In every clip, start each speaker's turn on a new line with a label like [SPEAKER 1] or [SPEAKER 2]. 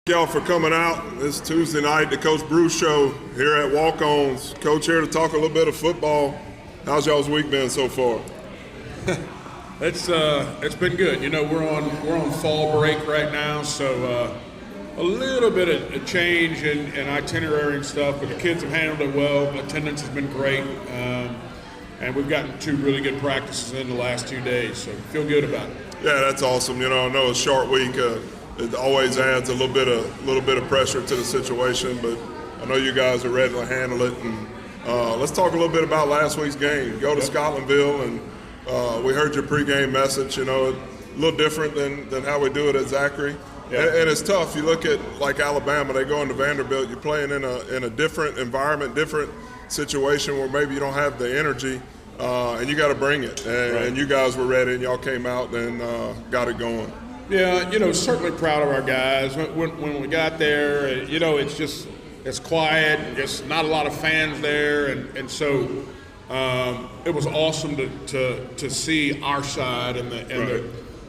[SPEAKER 1] Y'all for coming out this Tuesday night, the Coach Brew Show here at Walk-Ons. Coach here to talk a little bit of football. How's y'all's week been so far?
[SPEAKER 2] It's been good. You know, we're on fall break right now, so a little bit of change in itinerary and stuff, but the kids have handled it well. Attendance has been great, and we've gotten 2 really good practices in the last 2 days, so feel good about it.
[SPEAKER 1] Yeah, that's awesome. You know, I know it's a short week. It always adds a little bit of pressure to the situation, but I know you guys are ready to handle it. And let's talk a little bit about last week's game. You go to Scotlandville, and we heard your pregame message. You know, a little different than how we do it at Zachary. Yeah. And it's tough. You look at like Alabama, they go into Vanderbilt. You're playing in a different environment, different situation where maybe you don't have the energy, and you got to bring it. And you guys were ready, and y'all came out and got it going.
[SPEAKER 2] Yeah, you know, certainly proud of our guys. When we got there, you know, it's quiet, and just not a lot of fans there, and so it was awesome to see our side and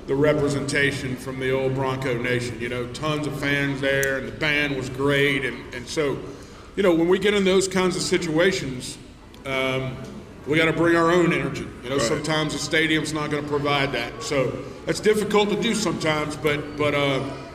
[SPEAKER 2] the representation from the old Bronco Nation. You know, tons of fans there, and the band was great, and so, you know, when we get in those kinds of situations, we got to bring our own energy. You know, sometimes the stadium's not going to provide that. So that's difficult to do sometimes, but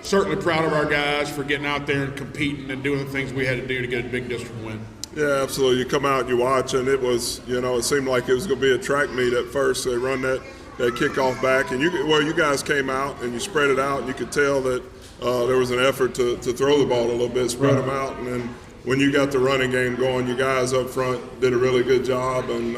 [SPEAKER 2] certainly proud of our guys for getting out there and competing and doing the things we had to do to get a big district win.
[SPEAKER 1] Yeah, absolutely. You come out and you watch, and it was, you know, it seemed like it was going to be a track meet at first. They run that kickoff back, and you guys came out and you spread it out, and you could tell that there was an effort to throw the ball a little bit, spread them out, and then when you got the running game going, you guys up front did a really good job, and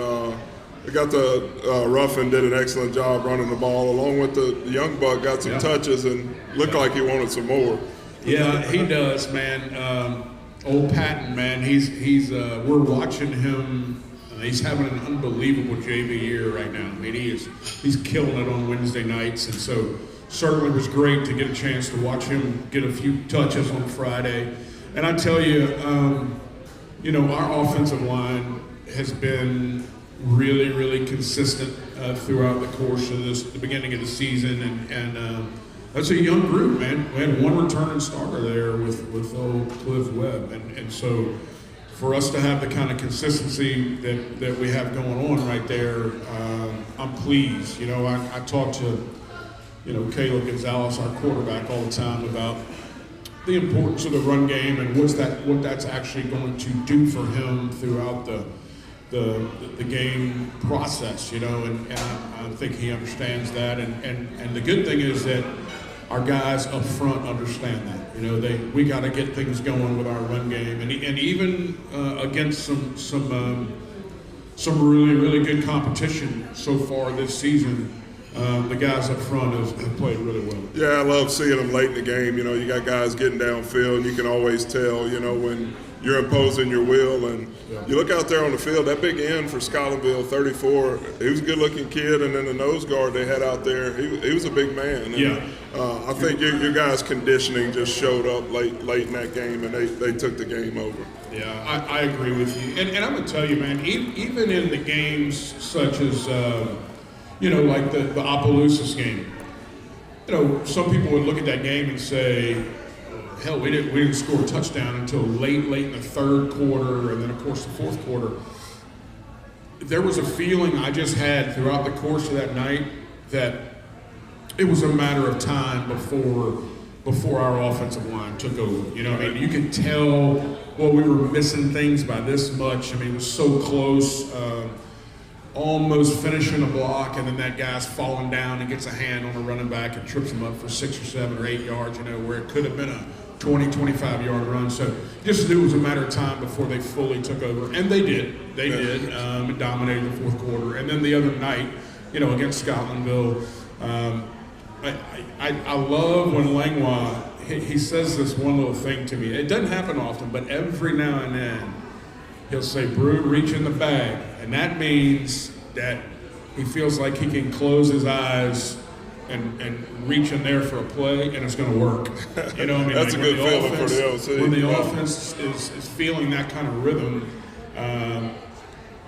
[SPEAKER 1] we got the Ruffin did an excellent job running the ball, along with the young buck got some touches and looked like he wanted some more.
[SPEAKER 2] Yeah, he does, man. Old Patton, man, he's we're watching him. He's having an unbelievable JV year right now. I mean, he's killing it on Wednesday nights, and so certainly was great to get a chance to watch him get a few touches on Friday. And I tell you, you know, our offensive line has been really, really consistent throughout the course of the beginning of the season, and that's a young group, man. We had one returning starter there with old Cliff Webb, and so for us to have the kind of consistency that we have going on right there, I'm pleased. You know, I talk to, you know, Caleb Gonzalez, our quarterback, all the time about the importance of the run game and what that's actually going to do for him throughout the game process, you know, and I think he understands that, and the good thing is that our guys up front understand that. You know, we got to get things going with our run game, and even against some really, really good competition so far this season. The guys up front have played really well.
[SPEAKER 1] Yeah, I love seeing them late in the game. You know, you got guys getting downfield, and you can always tell, you know, when you're imposing your will. And you look out there on the field, that big end for Scotlandville, 34, he was a good-looking kid, and then the nose guard they had out there, he was a big man. And, I think your guys' conditioning just showed up late in that game, and they took the game over.
[SPEAKER 2] Yeah, I agree with you. And I'm going to tell you, man, even in the games such as you know, like the Opelousas game. You know, some people would look at that game and say, hell, we didn't score a touchdown until late in the third quarter, and then, of course, the fourth quarter. There was a feeling I just had throughout the course of that night that it was a matter of time before our offensive line took over. You know, I mean, you could tell, well, we were missing things by this much. I mean, it was so close. Almost finishing a block, and then that guy's falling down and gets a hand on a running back and trips him up for 6 or 7 or 8 yards, you know, where it could have been a 20, 25-yard run. So just knew it was a matter of time before they fully took over. And they did. They did. And dominated the fourth quarter. And then the other night, you know, against Scotlandville, I love when Langlois, he says this one little thing to me. It doesn't happen often, but every now and then he'll say, Brew, reach in the bag. And that means that he feels like he can close his eyes and reach in there for a play, and it's going to work. You know what I mean?
[SPEAKER 1] That's like a good feeling for the OC.
[SPEAKER 2] When the offense is feeling that kind of rhythm,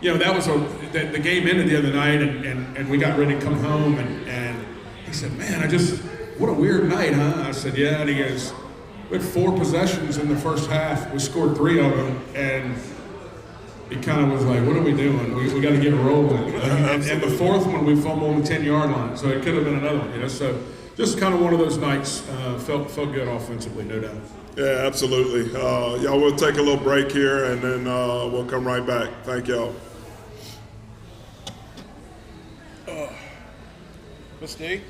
[SPEAKER 2] you know, that was the game ended the other night, and we got ready to come home, and he said, man, what a weird night, huh? I said, yeah, and he goes, we had 4 possessions in the first half. We scored 3 of them, and it kind of was like, what are we doing? We got to get rolling. And the 4th one, we fumbled on the 10-yard line, so it could have been another one. You know, so just kind of one of those nights. Felt good offensively, no doubt.
[SPEAKER 1] Yeah, absolutely. Y'all, we'll take a little break here, and then we'll come right back. Thank y'all.
[SPEAKER 3] Miss D?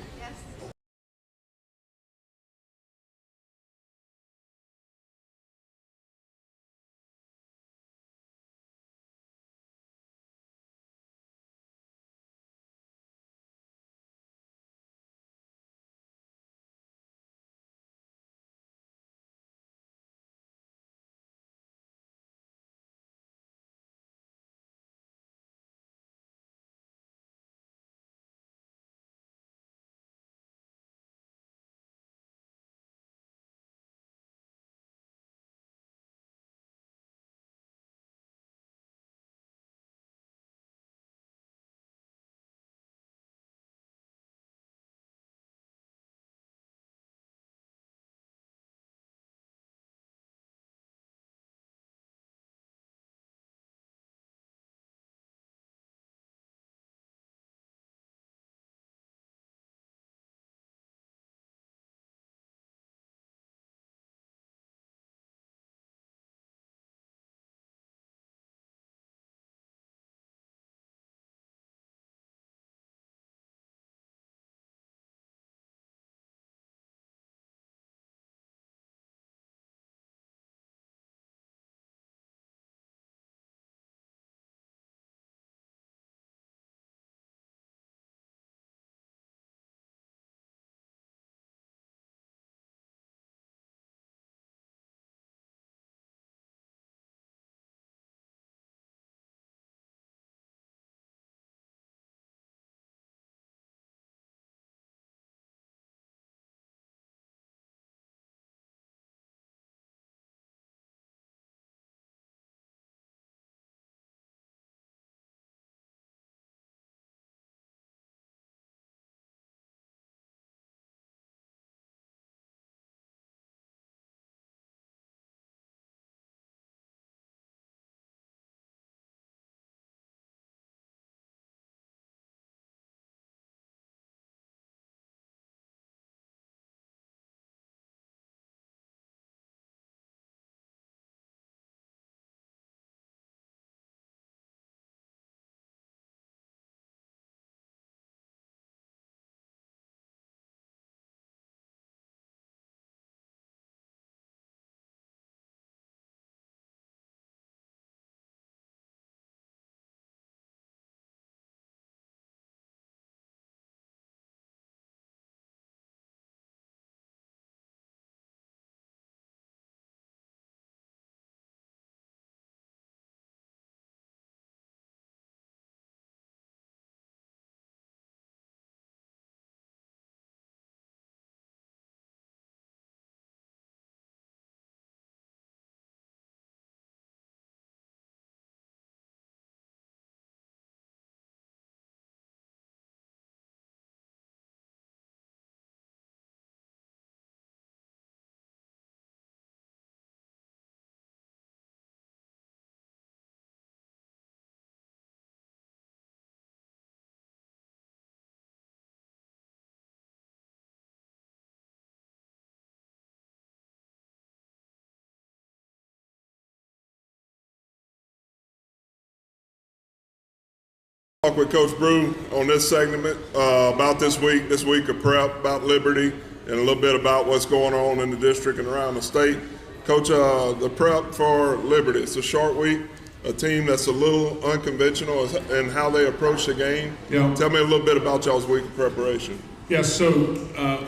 [SPEAKER 1] Talk with Coach Brew on this segment about this week of prep, about Liberty, and a little bit about what's going on in the district and around the state. Coach, the prep for Liberty, it's a short week, a team that's a little unconventional in how they approach the game.
[SPEAKER 2] Yeah.
[SPEAKER 1] Tell me a little bit about y'all's week of preparation.
[SPEAKER 2] Yeah, so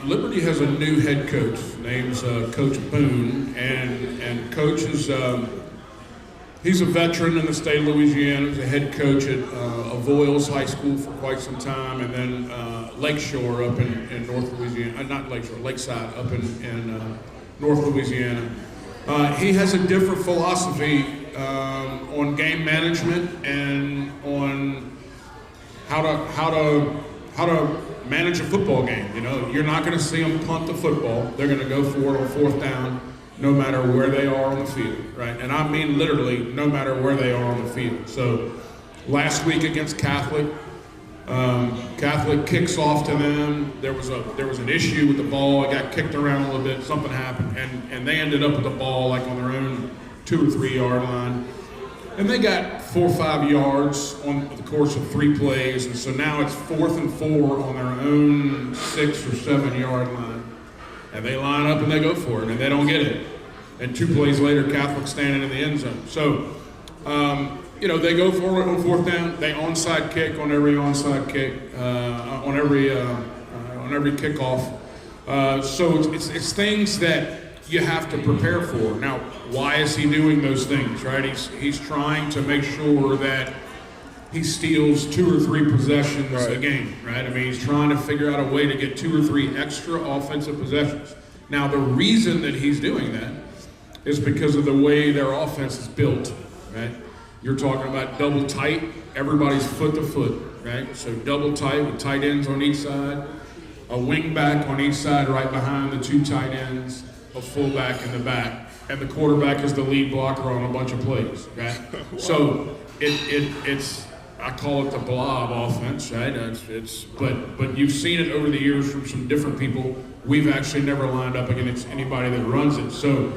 [SPEAKER 2] Liberty has a new head coach. Name's Coach Boone, and Coach is he's a veteran in the state of Louisiana. He's a head coach at Avoyles High School for quite some time, and then Lakeshore up in North Louisiana. Not Lakeshore, Lakeside up in North Louisiana. He has a different philosophy on game management and on how to manage a football game. You know, you're not going to see them punt the football. They're going to go for it on 4th down. no matter where they are on the field, right? And I mean literally no matter where they are on the field. So last week against Catholic, Catholic kicks off to them. There was an issue with the ball. It got kicked around a little bit. Something happened, and they ended up with the ball like on their own 2 or 3 yard line. And they got 4 or 5 yards on the course of 3 plays, and so now it's 4th and 4 on their own 6 or 7 yard line. And they line up and they go for it, and they don't get it. And 2 plays later, Catholic's standing in the end zone. So, they go for it on 4th down. They onside kick on every onside kick, on every kickoff. So it's things that you have to prepare for. Now, why is he doing those things, right? He's trying to make sure that he steals 2 or 3 possessions a game, right? I mean, he's trying to figure out a way to get 2 or 3 extra offensive possessions. Now, the reason that he's doing that is because of the way their offense is built, right? You're talking about double tight, everybody's foot to foot, right? So double tight with tight ends on each side, a wing back on each side right behind the 2 tight ends, a fullback in the back, and the quarterback is the lead blocker on a bunch of plays, right? Wow. So it's I call it the blob offense, right? But you've seen it over the years from some different people. We've actually never lined up against anybody that runs it. So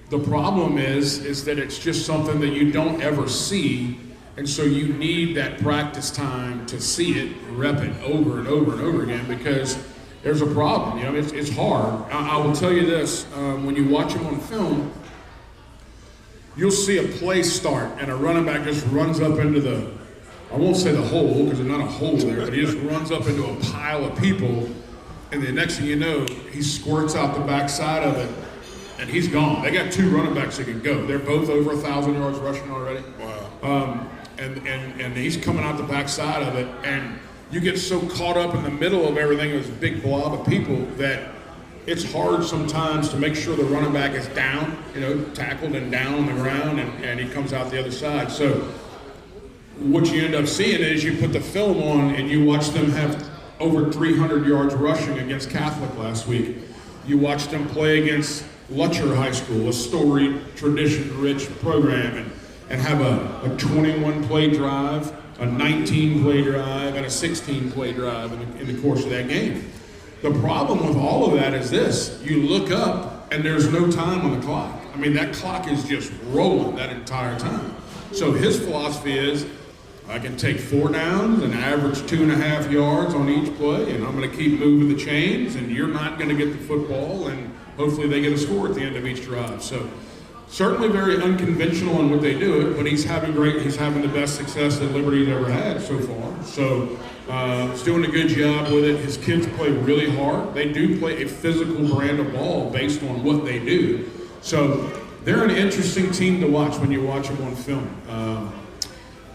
[SPEAKER 2] the problem is that it's just something that you don't ever see, and so you need that practice time to see it, rep it over and over and over again, because there's a problem. It's hard. I will tell you this, when you watch him on film, you'll see a play start and a running back just runs up into the, I won't say the hole because there's not a hole there, but he just runs up into a pile of people, and the next thing you know, he squirts out the backside of it, and he's gone. They got 2 running backs that can go. They're both over 1,000 yards rushing already. Wow. And he's coming out the backside of it, and you get so caught up in the middle of everything, this big blob of people, that it's hard sometimes to make sure the running back is down, tackled and down on the ground, and he comes out the other side. So what you end up seeing is you put the film on and you watch them have over 300 yards rushing against Catholic last week. You watch them play against Lutcher High School, a storied, tradition-rich program, and have a 21-play drive, a 19-play drive, and a 16-play drive in the course of that game. The problem with all of that is this: you look up and there's no time on the clock. I mean, that clock is just rolling that entire time. So his philosophy is, I can take 4 downs and average 2.5 yards on each play, and I'm going to keep moving the chains, and you're not going to get the football, and hopefully they get a score at the end of each drive. So certainly very unconventional in what they do it, but he's having the best success that Liberty's ever had so far. So he's doing a good job with it. His kids play really hard. They do play a physical brand of ball based on what they do. So they're an interesting team to watch when you watch them on film.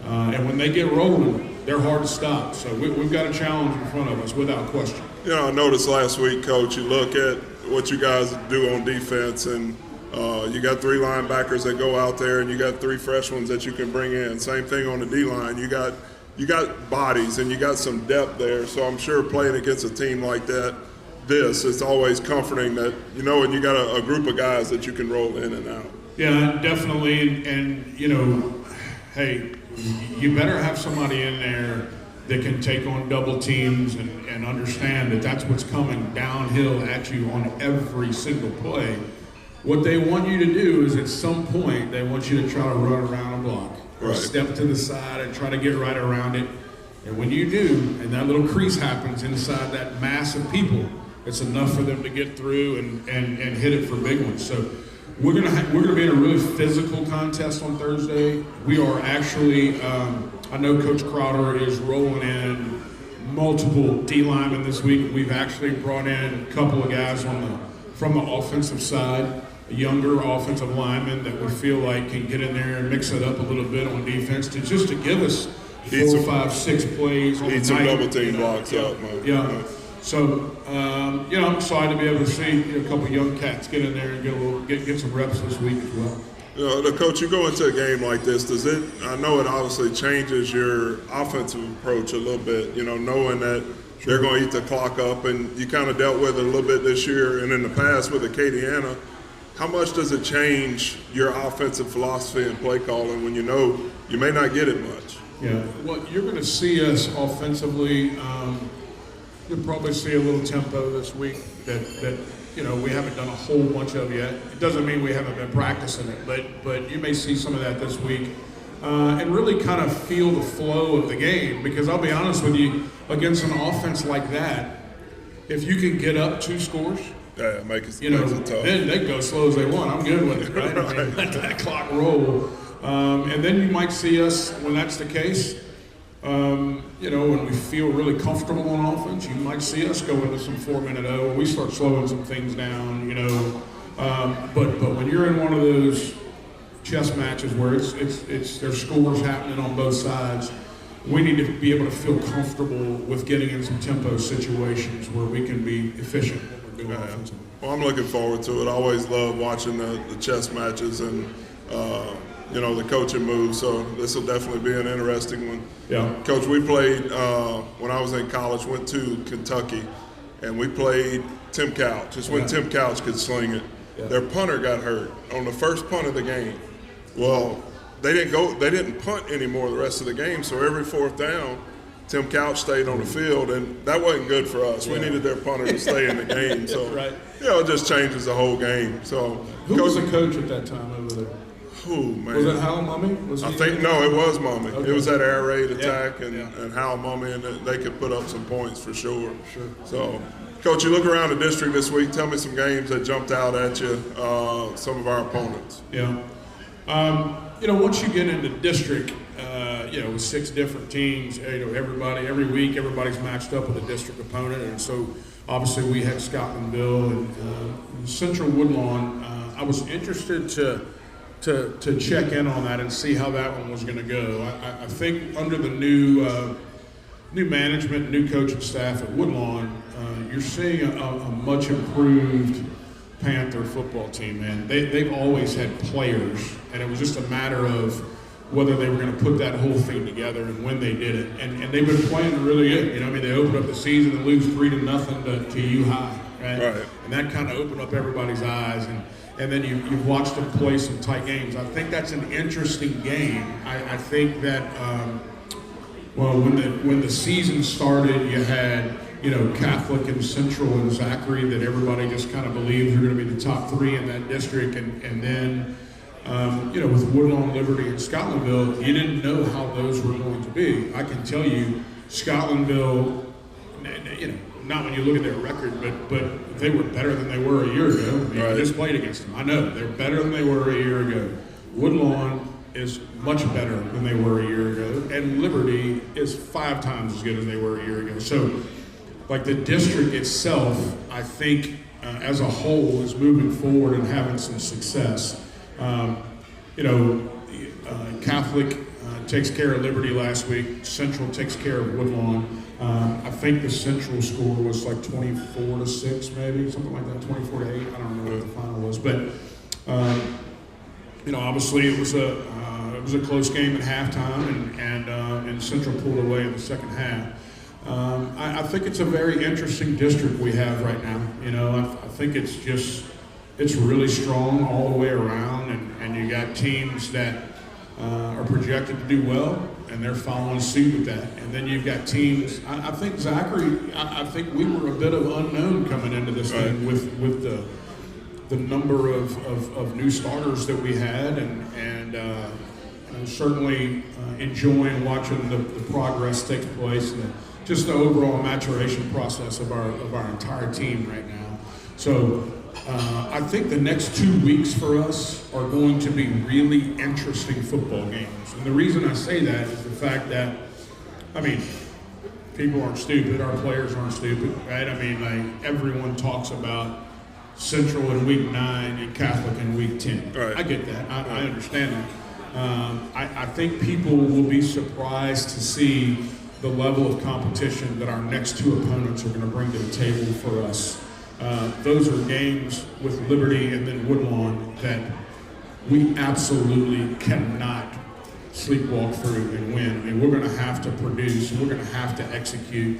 [SPEAKER 2] And when they get rolling, they're hard to stop. So we've got a challenge in front of us without question.
[SPEAKER 1] I noticed last week, Coach, you look at what you guys do on defense, and you got 3 linebackers that go out there, and you got 3 fresh ones that you can bring in. Same thing on the D-line. You got bodies, and you got some depth there. So I'm sure playing against a team like that, it's always comforting that and you got a group of guys that you can roll in and out.
[SPEAKER 2] Yeah, definitely. And hey, you better have somebody in there that can take on double teams and understand that that's what's coming downhill at you on every single play. What they want you to do is at some point, they want you to try to run around a block or step to the side and try to get right around it. And when you do, and that little crease happens inside that mass of people, it's enough for them to get through and hit it for big ones. So we're gonna be in a really physical contest on Thursday. We are actually, I know Coach Crowder is rolling in multiple D linemen this week. We've actually brought in a couple of guys from the offensive side, a younger offensive lineman that we feel like can get in there and mix it up a little bit on defense to give us 4, 5, 6 plays on the night.
[SPEAKER 1] Need some double team blocks up, man.
[SPEAKER 2] Yeah. So, I'm excited to be able to see a couple young cats get in there and get some reps this week as well.
[SPEAKER 1] The coach, you go into a game like this, I know it obviously changes your offensive approach a little bit, knowing that they're going to eat the clock up, and you kind of dealt with it a little bit this year and in the past with Acadiana. how much does it change your offensive philosophy and play calling when you know you may not get it much?
[SPEAKER 2] Yeah, well, you're going to see us offensively. You'll probably see a little tempo this week that we haven't done a whole bunch of yet. It doesn't mean we haven't been practicing it, but you may see some of that this week. And really kind of feel the flow of the game, because I'll be honest with you, against an offense like that, if you can get up 2 scores,
[SPEAKER 1] yeah, makes it tough.
[SPEAKER 2] Then they go slow as they want. I'm good with it, right? I mean, let that clock roll. And then you might see us, when that's the case, when we feel really comfortable on offense, you might see us go into some 4-minute O, and we start slowing some things down, But when you're in one of those chess matches where there's scores happening on both sides, we need to be able to feel comfortable with getting in some tempo situations where we can be efficient when we're doing offensively.
[SPEAKER 1] Well, I'm looking forward to it. I always love watching the chess matches and the coaching moves. So this will definitely be an interesting one.
[SPEAKER 2] Yeah,
[SPEAKER 1] Coach, we played when I was in college. Went to Kentucky, and we played Tim Couch. Just when Tim Couch could sling it. Yeah. Their punter got hurt on the first punt of the game. Well, they didn't punt anymore the rest of the game, so every 4th down, Tim Couch stayed on the field, and that wasn't good for us. We needed their punter to stay in the game. So,
[SPEAKER 2] right.
[SPEAKER 1] It just changes the whole game. So,
[SPEAKER 2] who was the coach at that time over there?
[SPEAKER 1] Who, man?
[SPEAKER 2] Was it Hal Mummy?
[SPEAKER 1] I think, no, it was Mummy.
[SPEAKER 2] Okay.
[SPEAKER 1] It was that air raid attack and Hal Mummy, and they could put up some points for sure.
[SPEAKER 2] Sure.
[SPEAKER 1] So, Coach, you look around the district this week. Tell me some games that jumped out at you, some of our opponents.
[SPEAKER 2] Yeah. Once you get into district, with 6 different teams, every week, everybody's matched up with a district opponent. And so, obviously, we had Scotlandville and Central Woodlawn. I was interested to check in on that and see how that one was going to go. I think under the new management, new coaching staff at Woodlawn, you're seeing a much improved Panther football team, man. They've always had players, and it was just a matter of whether they were going to put that whole thing together and when they did it. And they've been playing really good. They opened up the season and lose 3-0 to U High, right? And that kind of opened up everybody's eyes. And then you've watched them play some tight games. I think that's an interesting game. I think that when the season started, you had Catholic and Central and Zachary that everybody just kind of believed were going to be the top 3 in that district, and then with Woodlawn, Liberty, and Scotlandville, you didn't know how those were going to be. I can tell you, Scotlandville, not when you look at their record, but they were better than they were a year ago. You just played against them. I know they're better than they were a year ago. Woodlawn is much better than they were a year ago, and Liberty is 5 times as good as they were a year ago. So, like, the district itself, I think, as a whole, is moving forward and having some success. Catholic takes care of Liberty last week. Central takes care of Woodlawn. I think the Central score was like 24-6, maybe something like that, 24-8. I don't know what the final was, but obviously it was a close game at halftime, and Central pulled away in the second half. I think it's a very interesting district we have right now. I think it's really strong all the way around, and you got teams that are projected to do well, and they're following suit with that. And then you've got teams. I think Zachary. I think we were a bit of unknown coming into this thing with the number of new starters that we had, and certainly enjoying watching the progress take place and just the overall maturation process of our entire team right now. So. I think the next 2 weeks for us are going to be really interesting football games. And the reason I say that is the fact that, people aren't stupid, our players aren't stupid, right? Everyone talks about Central in week 9 and Catholic in week 10. Right. I get that. I understand that. I think people will be surprised to see the level of competition that our next 2 opponents are going to bring to the table for us. Those are games with Liberty and then Woodlawn that we absolutely cannot sleepwalk through and win. We're going to have to produce, we're going to have to execute,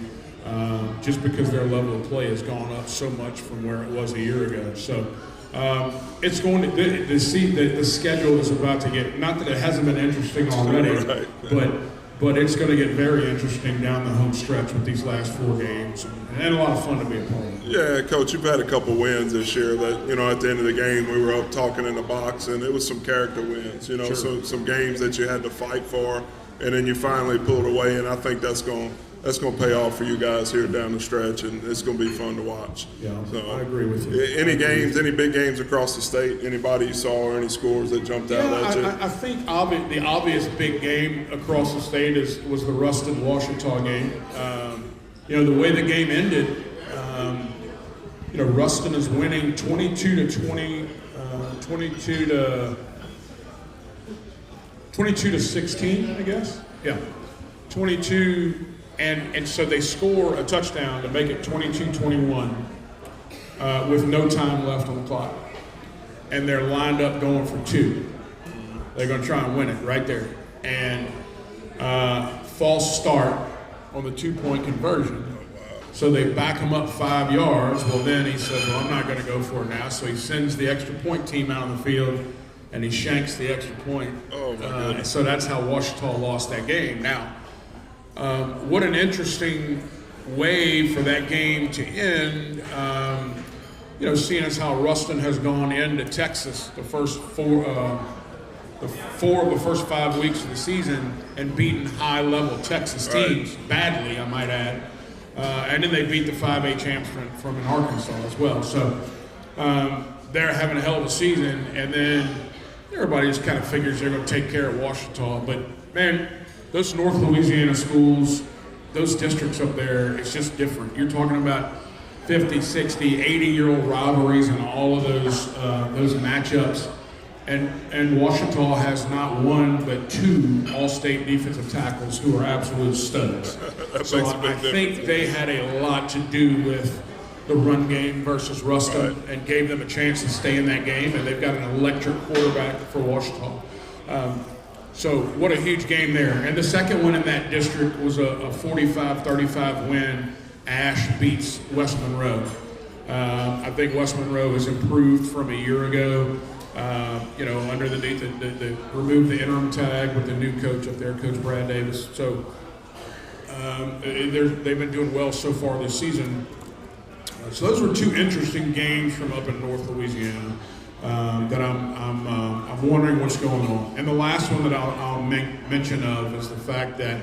[SPEAKER 2] just because their level of play has gone up so much from where it was a year ago. So It's going to the schedule is about to get, not that it hasn't been interesting already,
[SPEAKER 1] Right.
[SPEAKER 2] but it's going to get very interesting down the home stretch with these last 4 games, and a lot of fun to be a part of.
[SPEAKER 1] Yeah, Coach, you've had a couple wins this year that, at the end of the game we were up talking in the box, and it was some character wins,
[SPEAKER 2] Sure.
[SPEAKER 1] so some games that you had to fight for, and then you finally pulled away, and I think that's going to pay off for you guys here down the stretch, and it's going to be fun to watch.
[SPEAKER 2] Yeah,
[SPEAKER 1] So,
[SPEAKER 2] I agree with you.
[SPEAKER 1] Any big games across the state, anybody you saw or any scores that jumped out at you?
[SPEAKER 2] I think the obvious big game across the state was the Ruston-Washita game. The way the game ended, Ruston is winning 22 to 16, I guess. Yeah, 22, and so they score a touchdown to make it 22-21 with no time left on the clock, and they're lined up going for 2. They're going to try and win it right there, and false start on the 2-point conversion. So they back him up 5 yards. Well, then he says, well, I'm not going to go for it now. So he sends the extra point team out on the field, and he shanks the extra point.
[SPEAKER 1] Oh, my goodness.
[SPEAKER 2] So that's how Washita lost that game. Now, what an interesting way for that game to end, seeing as how Ruston has gone into Texas the first 4 of the first 5 weeks of the season and beaten high-level Texas teams, badly, I might add. And then they beat the 5A champs from in Arkansas as well. So they're having a hell of a season, and then everybody just kind of figures they're going to take care of Washita. But, man, those North Louisiana schools, those districts up there, it's just different. You're talking about 50, 60, 80-year-old rivalries and all of those matchups. And Washita has not one but 2 all-state defensive tackles who are absolute studs. So I think they had a lot to do with the run game versus Ruston and gave them a chance to stay in that game, and they've got an electric quarterback for Washita. So what a huge game there. And the second one in that district was a 45-35 win. Ash beats West Monroe. I think West Monroe has improved from a year ago. Underneath the remove the interim tag with the new coach up there, Coach Brad Davis. So they've been doing well so far this season. So those were 2 interesting games from up in North Louisiana that I'm wondering what's going on. And the last one that I'll make mention of is the fact that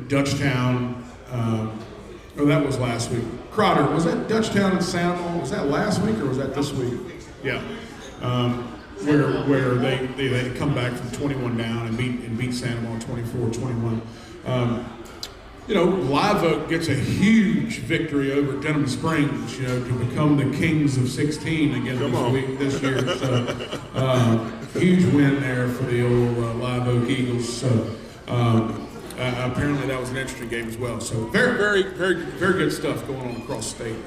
[SPEAKER 2] Dutchtown. That was last week. Crowder, was that Dutchtown and Sandal? Was that last week or was that this week? Yeah. Where they come back from 21 down and beat Sandoval 24-21. Live Oak gets a huge victory over Denham Springs, to become the Kings of 16 again this year. So huge win there for the old Live Oak Eagles. So apparently that was an interesting game as well. So very, very, very, very good stuff going on across the state.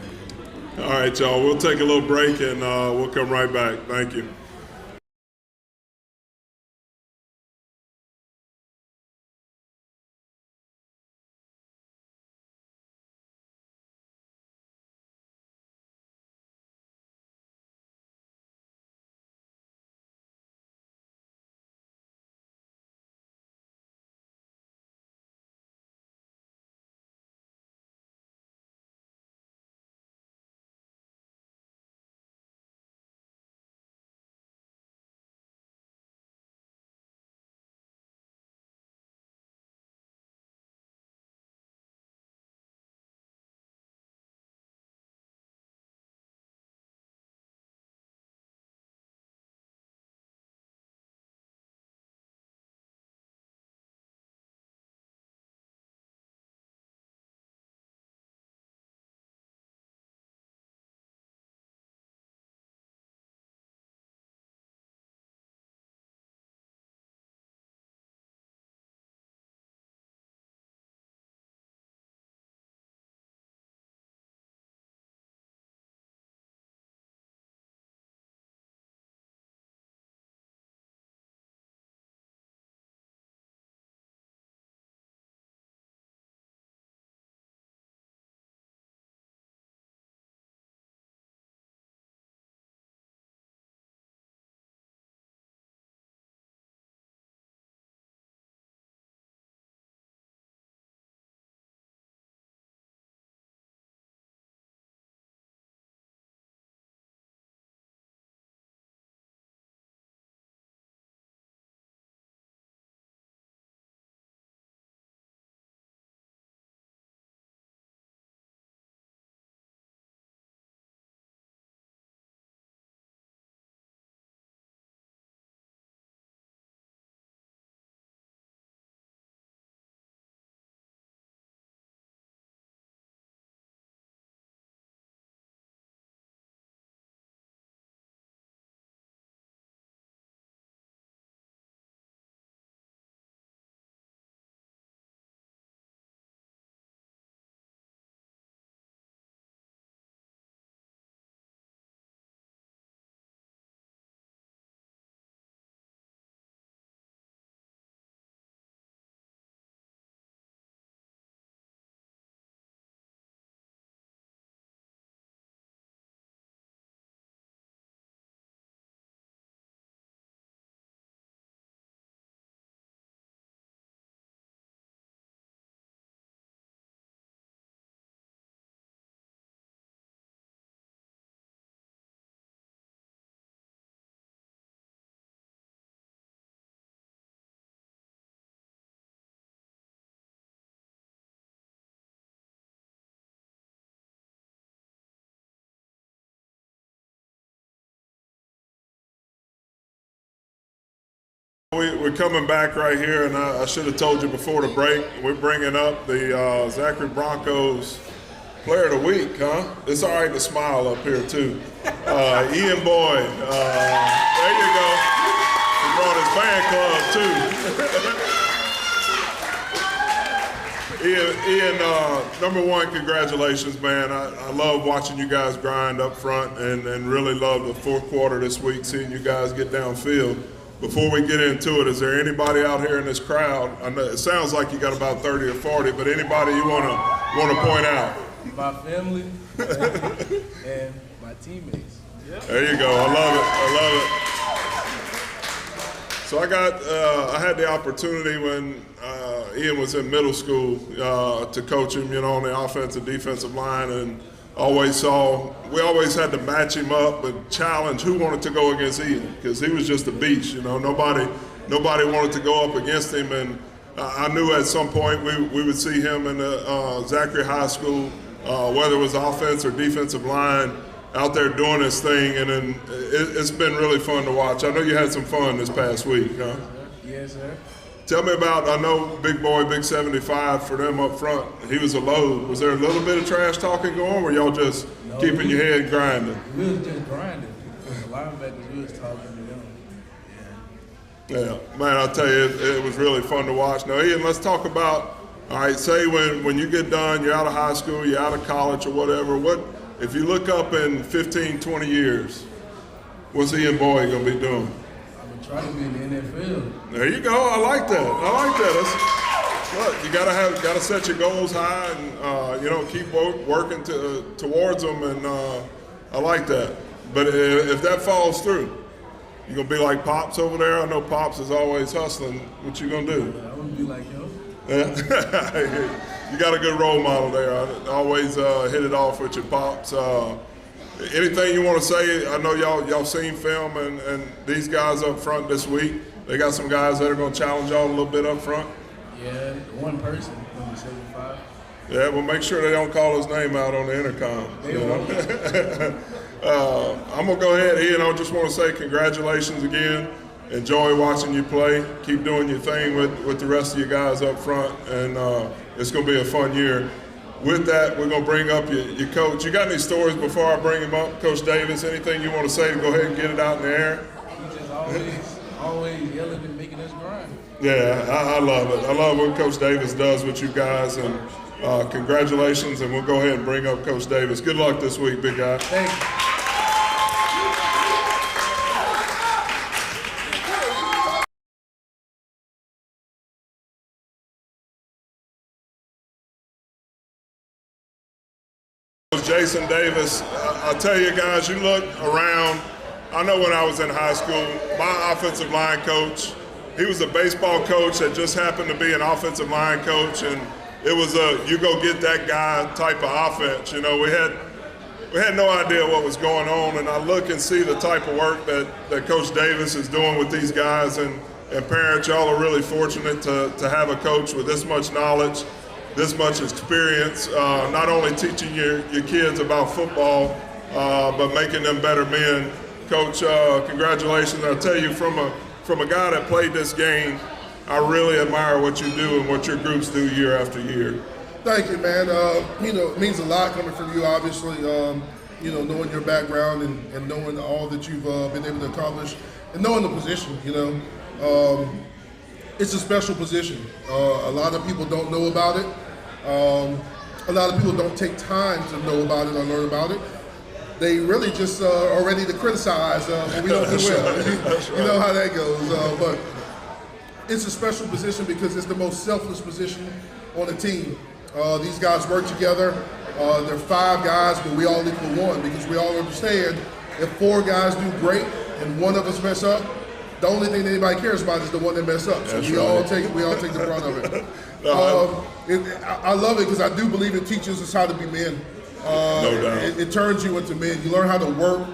[SPEAKER 1] All right, y'all. We'll take a little break, and we'll come right back. Thank you. We're coming back right here, and I should have told you before the break, we're bringing up the Zachary Broncos Player of the Week, huh? It's all right to smile up here, too. Ian Boyd. There you go. He brought his fan club, too. Ian, number one, congratulations, man. I love watching you guys grind up front and really love the fourth quarter this week, seeing you guys get downfield. Before we get into it, is there anybody out here in this crowd? I know it sounds like you got about 30 or 40, but anybody you want to point out?
[SPEAKER 3] My family and my teammates. Yep.
[SPEAKER 1] There you go. I love it. So I had the opportunity when Ian was in middle school to coach him, on the offensive, defensive line, and we always had to match him up, but challenge who wanted to go against Ian, because he was just a beast. Nobody wanted to go up against him, and I knew at some point we would see him in the Zachary High School, whether it was offense or defensive line, out there doing his thing, and then it's been really fun to watch. I know you had some fun this past week, huh?
[SPEAKER 3] Yes, sir.
[SPEAKER 1] Tell me about, I know Big Boy, Big 75 for them up front. He was a load. Was there a little bit of trash talking going, or were y'all just keeping your head grinding?
[SPEAKER 3] We was just grinding. The linebackers, we was talking to them.
[SPEAKER 1] Yeah, man, I'll tell you, it was really fun to watch. Now, Ian, let's talk about, all right, say when you get done, you're out of high school, you're out of college or whatever, if you look up in 15, 20 years, what's Ian Boyd going to be doing?
[SPEAKER 3] Try to be in the NFL.
[SPEAKER 1] There you go. I like that. Look, you gotta set your goals high and keep working towards them, and I like that. But if that falls through, you gonna be like Pops over there. I know Pops is always hustling. What you gonna do?
[SPEAKER 3] I wouldn't be like him.
[SPEAKER 1] Yeah. You got a good role model there. I always hit it off with your Pops. Anything you want to say? I know y'all seen film and these guys up front this week. They got some guys that are going to challenge y'all a little bit up front.
[SPEAKER 3] Yeah, one person, number 75.
[SPEAKER 1] Yeah, well, make sure they don't call his name out on the intercom.
[SPEAKER 3] They won't.
[SPEAKER 1] I'm going to go ahead, Ian. I just want to say congratulations again. Enjoy watching you play. Keep doing your thing with the rest of you guys up front, and it's going to be a fun year. With that, we're going to bring up your coach. You got any stories before I bring him up? Coach Davis, anything you want to say to go ahead and get it out in the air?
[SPEAKER 3] He just always yelling and making us grind.
[SPEAKER 1] Yeah, I love it. I love what Coach Davis does with you guys, and congratulations, and we'll go ahead and bring up Coach Davis. Good luck this week, big guy.
[SPEAKER 3] Thank you.
[SPEAKER 1] Jason Davis, I'll tell you guys, you look around, I know when I was in high school, my offensive line coach, he was a baseball coach that just happened to be an offensive line coach, and it was you go get that guy type of offense. We had no idea what was going on, and I look and see the type of work that Coach Davis is doing with these guys, and parents, y'all are really fortunate to have a coach with this much knowledge, this much experience, not only teaching your kids about football, but making them better men. Coach, congratulations. I'll tell you, from a guy that played this game, I really admire what you do and what your groups do year after year.
[SPEAKER 4] Thank you, man. It means a lot coming from you, obviously, knowing your background and knowing all that you've been able to accomplish and knowing the position, It's a special position. A lot of people don't know about it. A lot of people don't take time to know about it or learn about it. They really just are ready to criticize when we don't do well. You know how that goes. But it's a special position because it's the most selfless position on the team. These guys work together. They're 5 guys, but we all equal 1 because we all understand if 4 guys do great and one of us mess up, the only thing that anybody cares about is the one that messed up. So we all take the brunt of it. I love it because I do believe it teaches us how to be men.
[SPEAKER 1] No doubt.
[SPEAKER 4] It turns you into men. You learn how to work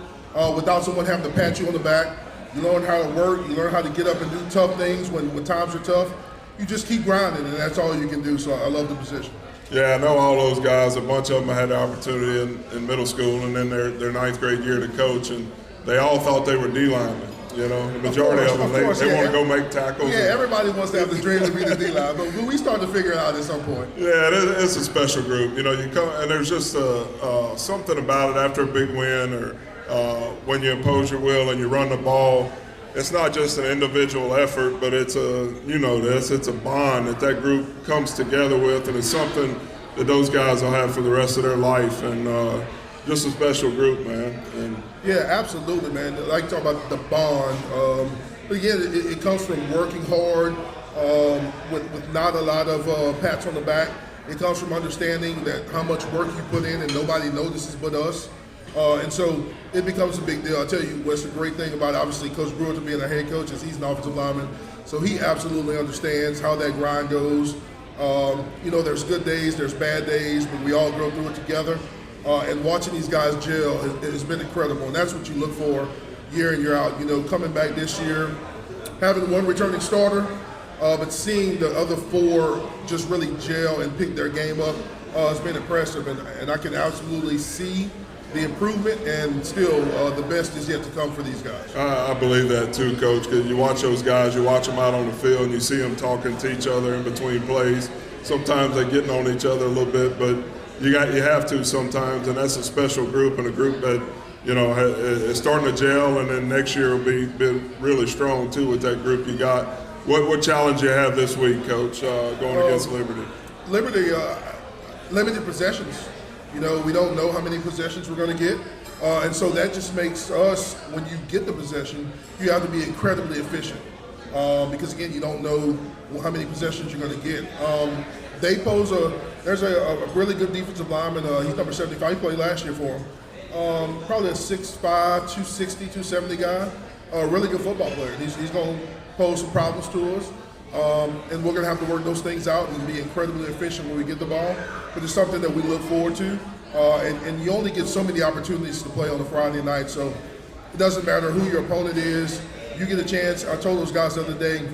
[SPEAKER 4] without someone having to pat you on the back. You learn how to work. You learn how to get up and do tough things when times are tough. You just keep grinding, and that's all you can do. So I love the position.
[SPEAKER 1] Yeah, I know all those guys. A bunch of them had the opportunity in middle school and then their 9th grade year to coach, and they all thought they were D linemen. You know, the majority of them, they want to go make tackles.
[SPEAKER 4] Yeah, everybody wants to have the dream to be the D-line, but we start to figure it out at some point.
[SPEAKER 1] Yeah, it's a special group. You know, you come and there's just something about it after a big win or when you impose your will and you run the ball. It's not just an individual effort, but it's it's a bond that group comes together with, and it's something that those guys will have for the rest of their life. And just a special group, man. And
[SPEAKER 4] yeah, absolutely, man. Like talk about the bond. But again, it comes from working hard with not a lot of pats on the back. It comes from understanding that how much work you put in and nobody notices but us. And so it becomes a big deal. I'll tell you what's the great thing about obviously Coach Brewer being a head coach is he's an offensive lineman. So he absolutely understands how that grind goes. There's good days, there's bad days, but we all go through it together. And watching these guys gel has been incredible. And that's what you look for year in, year out. You know, coming back this year, having one returning starter, but seeing the other four just really gel and pick their game up has been impressive. And I can absolutely see the improvement, and still the best is yet to come for these guys.
[SPEAKER 1] I believe that too, Coach, because you watch those guys, you watch them out on the field, and you see them talking to each other in between plays. Sometimes they're getting on each other a little bit, but you have to sometimes, and that's a special group and a group that is starting to gel, and then next year will be really strong too with that group you got. What challenge you have this week, Coach, going against Liberty?
[SPEAKER 4] Liberty, limited possessions. You know, we don't know how many possessions we're going to get, and so that just makes us, when you get the possession, you have to be incredibly efficient because again, you don't know how many possessions you're going to get. They pose there's a really good defensive lineman. He's number 75. He played last year for him. Probably a 6'5", 260, 270 guy. A really good football player. He's going to pose some problems to us. And we're going to have to work those things out and be incredibly efficient when we get the ball. But it's something that we look forward to. And you only get so many opportunities to play on a Friday night. So it doesn't matter who your opponent is. You get a chance. I told those guys the other day,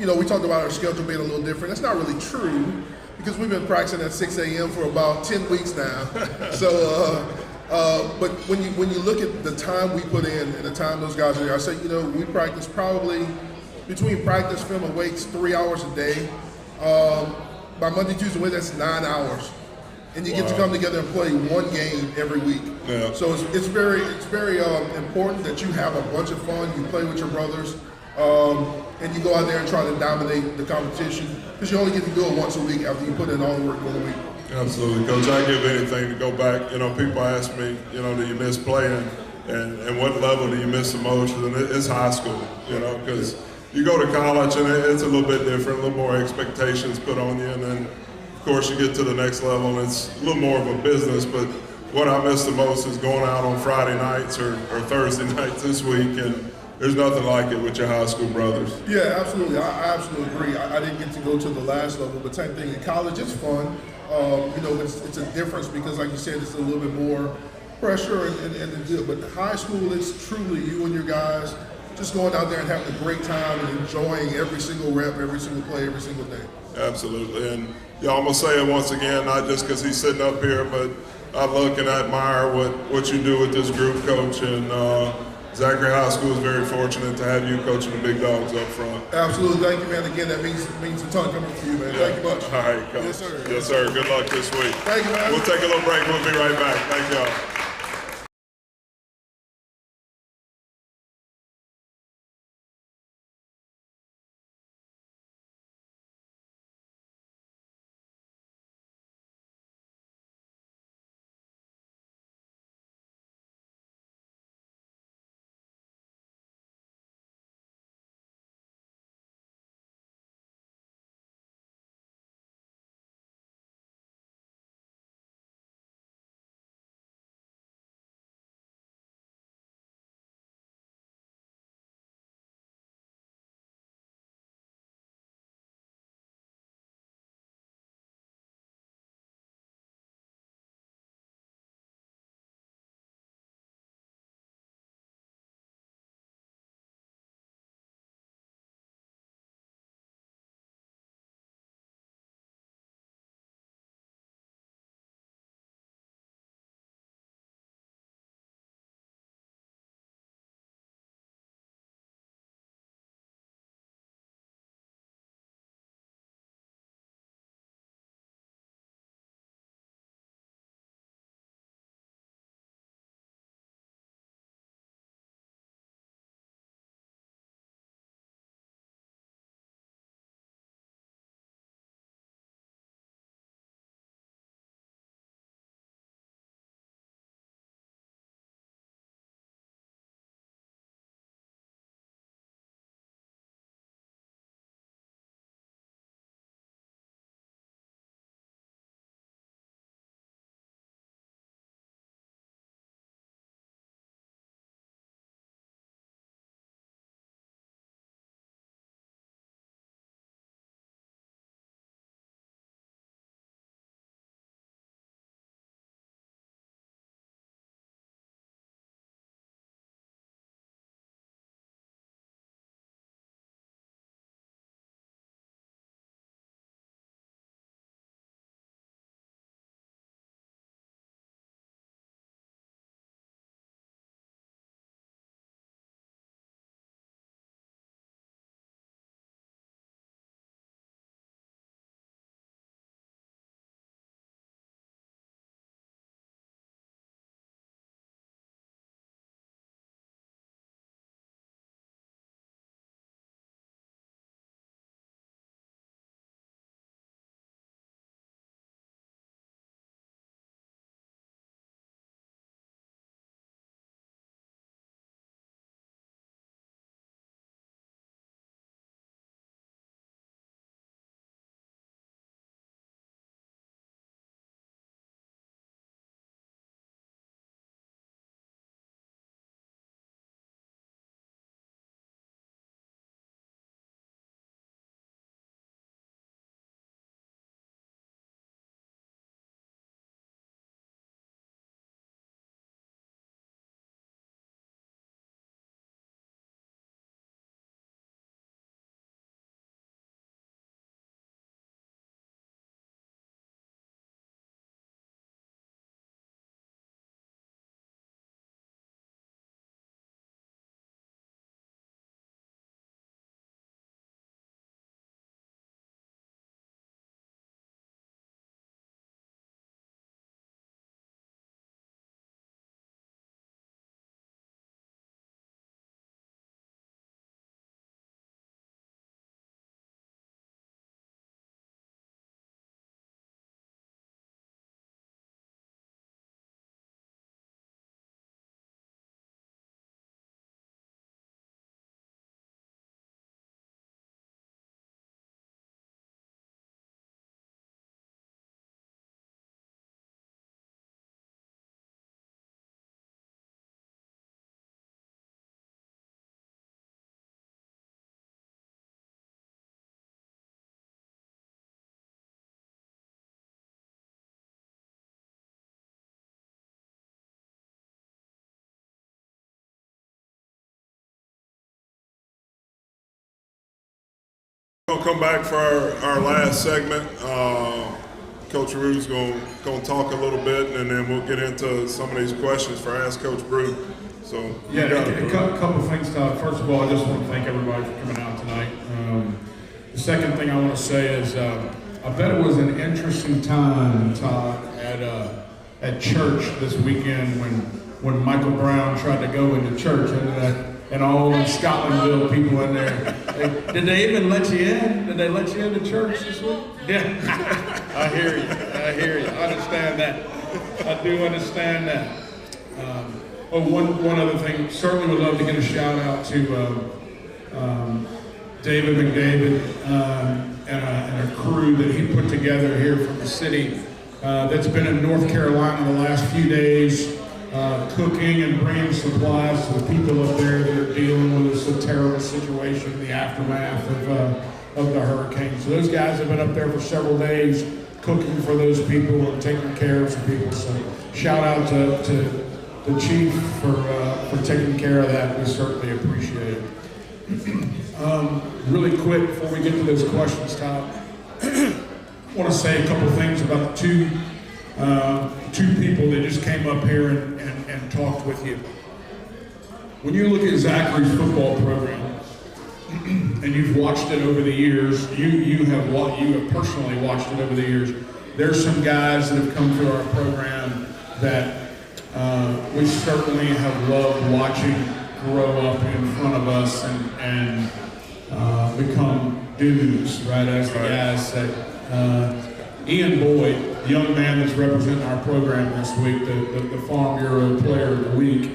[SPEAKER 4] we talked about our schedule being a little different. That's not really true because we've been practicing at 6 a.m. for about 10 weeks now. So, but when you look at the time we put in and the time those guys are there, I say, we practice probably between practice, film, and weights 3 hours a day. By Monday, Tuesday, Wednesday, that's 9 hours. And you get to come together and play one game every week.
[SPEAKER 1] Yeah.
[SPEAKER 4] So it's very important that you have a bunch of fun. You play with your brothers, and you go out there and try to dominate the competition because you only get to do it once a week after you put in all the work for the week.
[SPEAKER 1] Absolutely, Coach. I give anything to go back. People ask me, do you miss playing, and what level do you miss the most? And it's high school, because you go to college and it's a little bit different, a little more expectations put on you, and then of course you get to the next level and it's a little more of a business. But what I miss the most is going out on Friday nights or Thursday nights this week, and there's nothing like it with your high school brothers.
[SPEAKER 4] Yeah, absolutely. I absolutely agree. I didn't get to go to the last level, but same thing in college. It's fun. It's a difference because, like you said, it's a little bit more pressure and the deal. But high school, it's truly you and your guys just going out there and having a great time and enjoying every single rep, every single play, every single day.
[SPEAKER 1] Absolutely. And I'm going to say it once again, not just because he's sitting up here, but I look and I admire what you do with this group, Coach. And Zachary High School is very fortunate to have you coaching the big dogs up front.
[SPEAKER 4] Absolutely. Thank you, man. Again, that means a ton coming from you, man.
[SPEAKER 1] Yeah.
[SPEAKER 4] Thank you much.
[SPEAKER 1] All right, Coach.
[SPEAKER 4] Yes, sir.
[SPEAKER 1] Yes, sir. Good luck this week.
[SPEAKER 4] Thank you, man.
[SPEAKER 1] We'll take a little break. We'll be right back. Thank y'all. We'll come back for our last segment. Coach Rue's going to talk a little bit, and then we'll get into some of these questions for Ask Coach Brew. So
[SPEAKER 2] yeah, a couple things, Todd. First of all, I just want to thank everybody for coming out tonight. The second thing I want to say is I bet it was an interesting time, Todd, at church this weekend when Michael Brown tried to go into church and all the Scotlandville people in there. Did they even let you in? Did they let you into church this week? Yeah. I hear you. I understand that. I do understand that. One other thing. Certainly would love to get a shout out to David McDavid and a crew that he put together here from the city that's been in North Carolina the last few days, cooking and bringing supplies to the people up there that are dealing with this terrible situation in the aftermath of the hurricane. So those guys have been up there for several days cooking for those people and taking care of some people. So shout out to the chief for taking care of that. We certainly appreciate it. Really quick before we get to those questions, Todd, I want to say a couple things about the two people that just came up here and talked with you. When you look at Zachary's football program, and you've watched it over the years, you have personally watched it over the years, there's some guys that have come through our program that we certainly have loved watching grow up in front of us and become dudes, right, as the guys say. Ian Boyd, the young man that's representing our program this week, the Farm Bureau Player of the Week.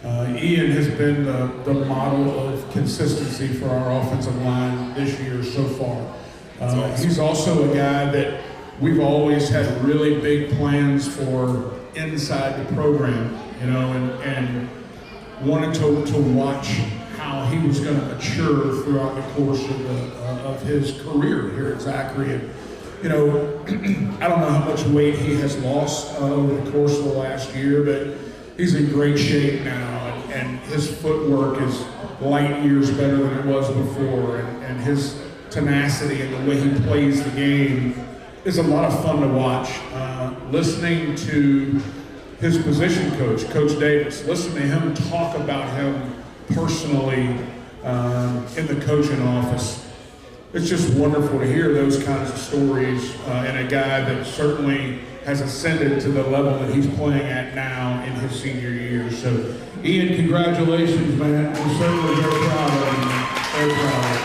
[SPEAKER 2] Ian has been the model of consistency for our offensive line this year so far. Awesome. He's also a guy that we've always had really big plans for inside the program, and wanted to watch how he was going to mature throughout the course of his career here at Zachary. And, I don't know how much weight he has lost over the course of the last year, but he's in great shape now, and his footwork is light years better than it was before, and his tenacity and the way he plays the game is a lot of fun to watch. Listening to his position coach, Coach Davis, listen to him talk about him personally in the coaching office. It's just wonderful to hear those kinds of stories, and a guy that certainly has ascended to the level that he's playing at now in his senior year. So, Ian, congratulations, man. We're certainly very proud of you. Very proud of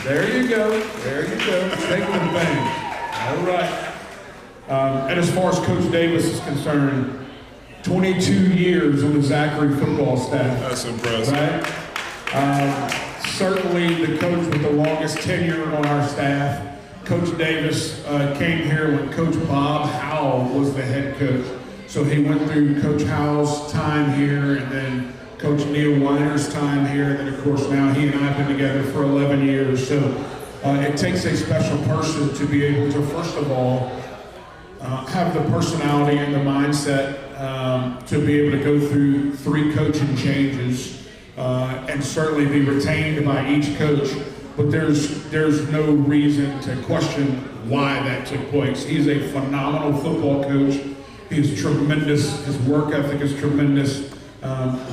[SPEAKER 2] you. There you go. Taking the bang. All right. And as far as Coach Davis is concerned, 22 years on the Zachary football staff.
[SPEAKER 1] That's impressive.
[SPEAKER 2] Right? Certainly the coach with the longest tenure on our staff. Coach Davis came here when Coach Bob Howell was the head coach. So he went through Coach Howell's time here, and then Coach Neil Weiner's time here, and then of course now he and I have been together for 11 years. So it takes a special person to be able to, first of all, have the personality and the mindset to be able to go through 3 coaching changes and certainly be retained by each coach. But there's no reason to question why that took place. He's a phenomenal football coach. He's tremendous. His work ethic is tremendous.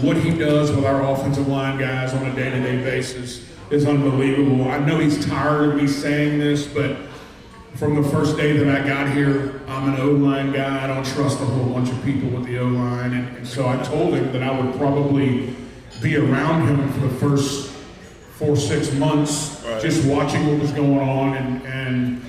[SPEAKER 2] What he does with our offensive line guys on a day-to-day basis is unbelievable. I know he's tired of me saying this, but from the first day that I got here, I'm an O-line guy. I don't trust a whole bunch of people with the O-line. And so I told him that I would probably be around him for the first 4-6 months, right, just watching what was going on. And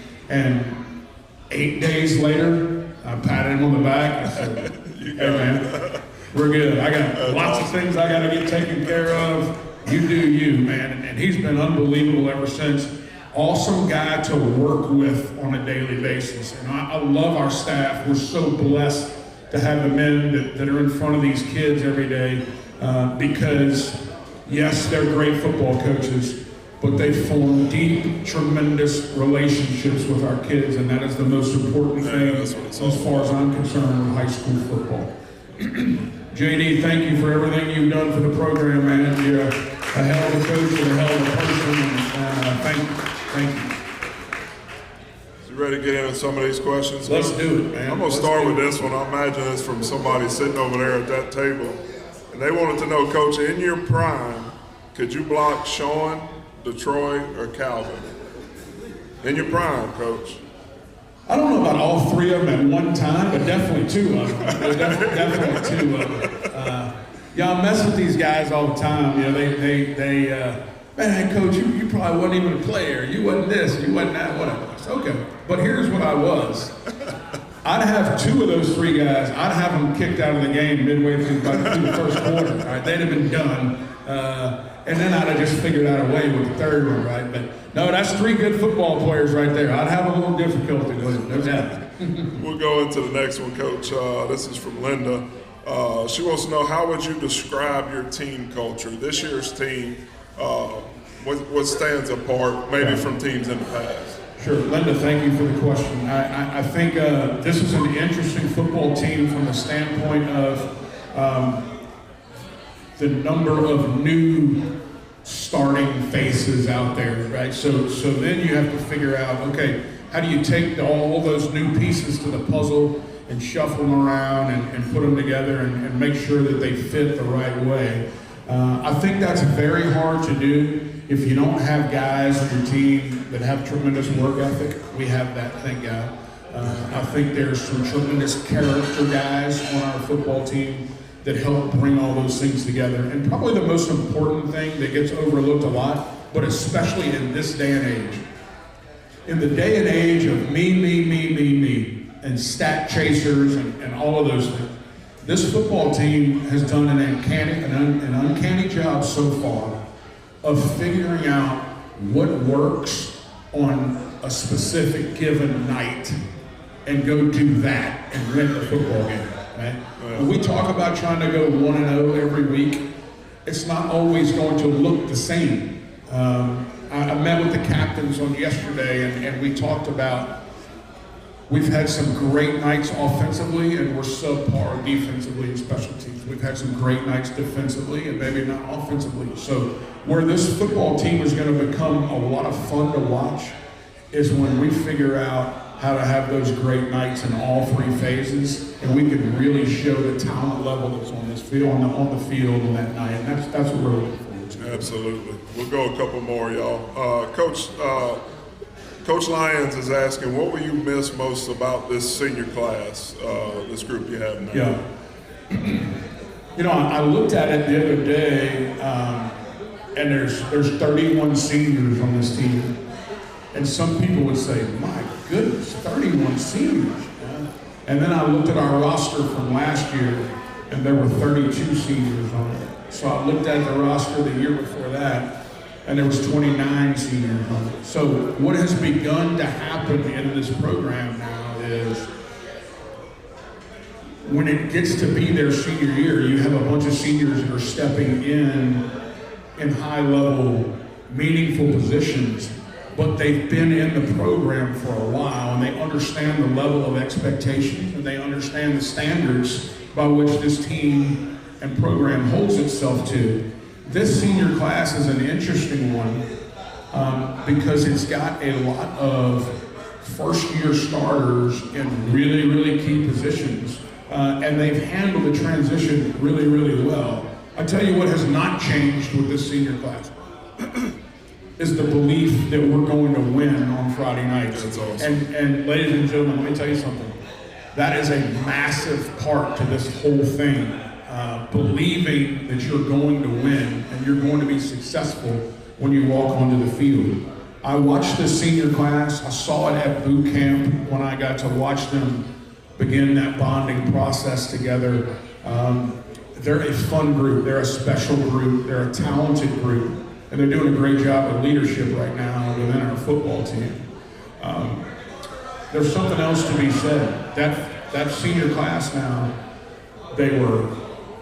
[SPEAKER 2] 8 days later, I patted him on the back. I said, hey man, we're good. I got lots of things I got to get taken care of. You do you, man. And he's been unbelievable ever since. Awesome guy to work with on a daily basis. And I love our staff. We're so blessed to have the men that are in front of these kids every day because, yes, they're great football coaches, but they form deep, tremendous relationships with our kids, and that is the most important thing as far as I'm concerned with high school football. JD, thank you for everything you've done for the program, man. You're a hell of a coach and a hell of a person, and Thank you.
[SPEAKER 1] You ready to get into some of these questions?
[SPEAKER 2] Let's do it, man.
[SPEAKER 1] I'm going to start with this one. I imagine it's from somebody sitting over there at that table. And they wanted to know, Coach, in your prime, could you block Sean, Detroit, or Calvin? In your prime, Coach.
[SPEAKER 2] I don't know about all three of them at one time, but definitely two of them. Definitely two of them. Yeah, I mess with these guys all the time. You know, man, Coach, you probably wasn't even a player. You wasn't this, you wasn't that, whatever. I said, okay, but here's what I was. I'd have two of those three guys, I'd have them kicked out of the game midway through the first quarter. Right? They'd have been done. And then I'd have just figured out a way with the third one, right? But no, that's three good football players right there. I'd have a little difficulty with it, no doubt.
[SPEAKER 1] We'll go into the next one, Coach. This is from Linda. She wants to know, how would you describe your team culture? This year's team, what stands apart maybe from teams in the past?
[SPEAKER 2] Sure, Linda, thank you for the question. I think this is an interesting football team from the standpoint of the number of new starting faces out there, right? So then you have to figure out, okay, how do you take all those new pieces to the puzzle and shuffle them around and put them together and make sure that they fit the right way? I think that's very hard to do if you don't have guys on your team that have tremendous work ethic. We have that, thank God. I think there's some tremendous character guys on our football team that help bring all those things together. And probably the most important thing that gets overlooked a lot, but especially in this day and age, in the day and age of me, and stat chasers and all of those things, this football team has done an uncanny job so far of figuring out what works on a specific given night and go do that and win the football game. Right? When we talk about trying to go 1-0 every week, it's not always going to look the same. I met with the captains on yesterday and we talked about we've had some great nights offensively and we're subpar defensively in special teams. We've had some great nights defensively and maybe not offensively. So where this football team is going to become a lot of fun to watch is when we figure out how to have those great nights in all three phases, and we can really show the talent level that's on this field, on the field on that night, and that's what we're looking forward to.
[SPEAKER 1] Absolutely. We'll go a couple more, y'all. Coach Lyons is asking, what will you miss most about this senior class, this group you have now?
[SPEAKER 2] Yeah. You know, I looked at it the other day, and there's 31 seniors on this team. And some people would say, my goodness, 31 seniors. And then I looked at our roster from last year, and there were 32 seniors on it. So I looked at the roster the year before that, and there was 29 seniors on it. So what has begun to happen in this program now is when it gets to be their senior year, you have a bunch of seniors that are stepping in high-level, meaningful positions, but they've been in the program for a while and they understand the level of expectations and they understand the standards by which this team and program holds itself to. This senior class is an interesting one because it's got a lot of first-year starters in really, really key positions, and they've handled the transition really, really well. I tell you what has not changed with this senior class is the belief that we're going to win on Friday nights.
[SPEAKER 1] That's awesome.
[SPEAKER 2] And ladies and gentlemen, let me tell you something. That is a massive part to this whole thing. Believing that you're going to win and you're going to be successful when you walk onto the field. I watched this senior class. I saw it at boot camp when I got to watch them begin that bonding process together. They're a fun group. They're a special group. They're a talented group. And they're doing a great job of leadership right now within our football team. There's something else to be said. That senior class now, they were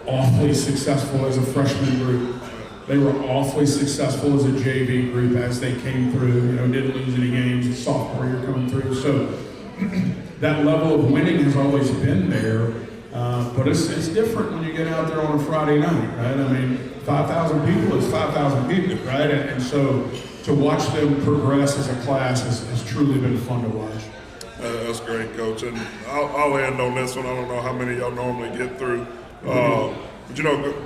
[SPEAKER 2] awfully successful as a freshman group. They were awfully successful as a JV group as they came through. Didn't lose any games the sophomore year coming through. So that level of winning has always been there. But it's different when you get out there on a Friday night, right? I mean, 5,000 people is 5,000 people, right? And so to watch them progress as a class has truly been fun to watch.
[SPEAKER 1] That's great, Coach. And I'll end on this one. I don't know how many of y'all normally get through. But,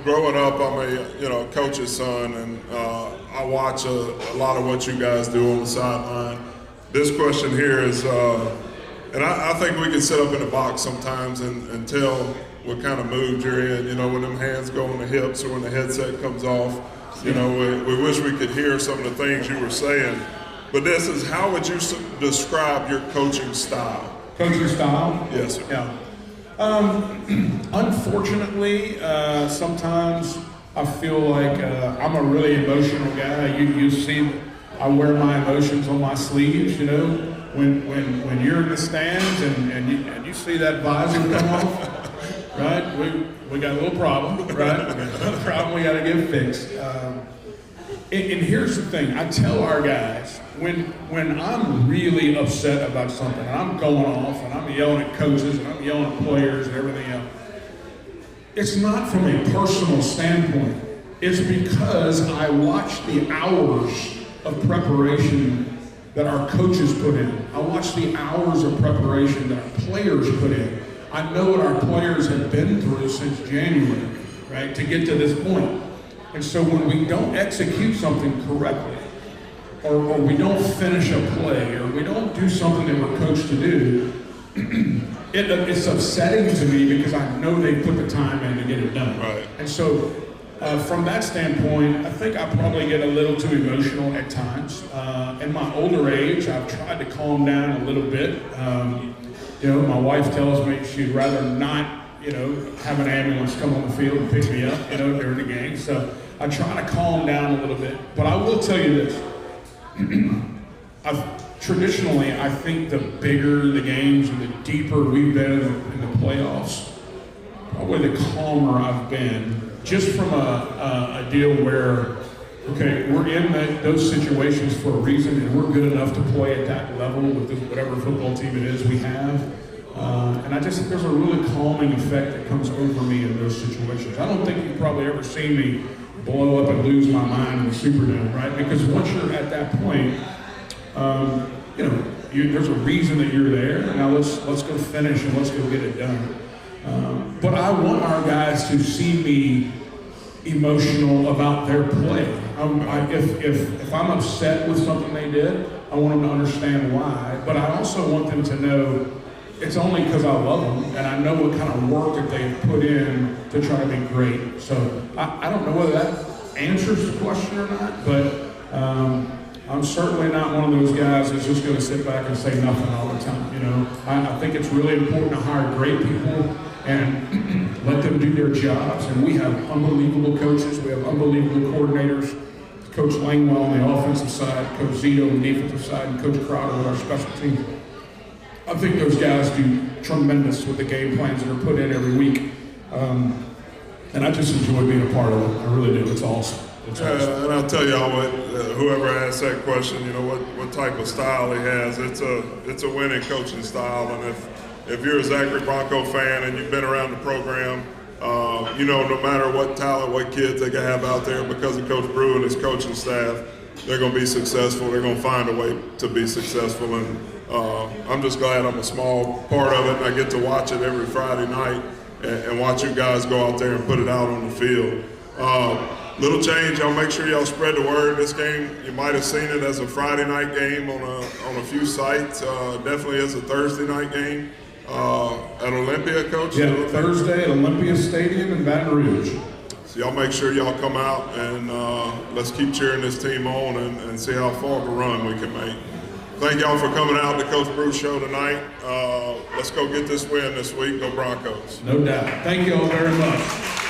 [SPEAKER 1] growing up, I'm a coach's son, and I watch a lot of what you guys do on the sideline. This question here is, and I think we can sit up in the box sometimes and tell what kind of mood you're in. When them hands go on the hips or when the headset comes off. We wish we could hear some of the things you were saying. But this is, how would you describe your coaching style?
[SPEAKER 2] Coaching style?
[SPEAKER 1] Yes, sir.
[SPEAKER 2] Yeah. Unfortunately, sometimes I feel like I'm a really emotional guy. You see, I wear my emotions on my sleeves. When you're in the stands and you see that visor come off, right? We got a little problem, right? We got a problem we got to get fixed. And here's the thing: I tell our guys, when I'm really upset about something, and I'm going off, and I'm yelling at coaches, and I'm yelling at players, and everything else, it's not from a personal standpoint. It's because I watch the hours of preparation that our coaches put in. I watch the hours of preparation that our players put in. I know what our players have been through since January, right, to get to this point. And so when we don't execute something correctly, or we don't finish a play, or we don't do something that we're coached to do, it's upsetting to me because I know they put the time in to get it done.
[SPEAKER 1] Right.
[SPEAKER 2] And so from that standpoint, I think I probably get a little too emotional at times. In my older age, I've tried to calm down a little bit. My wife tells me she'd rather not have an ambulance come on the field and pick me up, during the game. So I try to calm down a little bit. But I will tell you this. Traditionally, I think the bigger the games and the deeper we've been in the playoffs, probably the calmer I've been, just from a deal where, okay, we're in those situations for a reason, and we're good enough to play at that level with whatever football team it is we have. And I just think there's a really calming effect that comes over me in those situations. I don't think you've probably ever seen me blow up and lose my mind in the Superdome, right? Because once you're at that point, there's a reason that you're there. Now let's go finish and let's go get it done. But I want our guys to see me emotional about their play. If I'm upset with something they did, I want them to understand why. But I also want them to know it's only because I love them and I know what kind of work that they've put in to try to be great. So I don't know whether that answers the question or not, but I'm certainly not one of those guys that's just going to sit back and say nothing all the time. I think it's really important to hire great people and let them do their jobs. And we have unbelievable coaches. We have unbelievable coordinators. Coach Langwell on the offensive side, Coach Zito on the defensive side, and Coach Crowder with our special teams. I think those guys do tremendous with the game plans that are put in every week. And I just enjoy being a part of it. I really do. It's awesome.
[SPEAKER 1] And I'll tell y'all what, whoever asked that question, what type of style he has. It's a winning coaching style. And if you're a Zachary Bronco fan and you've been around the program, no matter what talent, what kids they can have out there, because of Coach Brew and his coaching staff, they're going to be successful. They're going to find a way to be successful. And I'm just glad I'm a small part of it. And I get to watch it every Friday night and watch you guys go out there and put it out on the field. Little change, y'all make sure y'all spread the word. This game, you might have seen it as a Friday night game on a few sites. Definitely as a Thursday night game at Olympia, Coach.
[SPEAKER 2] Yeah, Thursday at Olympia Stadium in Baton Rouge.
[SPEAKER 1] So y'all make sure y'all come out and let's keep cheering this team on and see how far of a run we can make. Thank y'all for coming out to Coach Brew Show tonight. Let's go get this win this week. Go Broncos.
[SPEAKER 2] No doubt. Thank you all very much.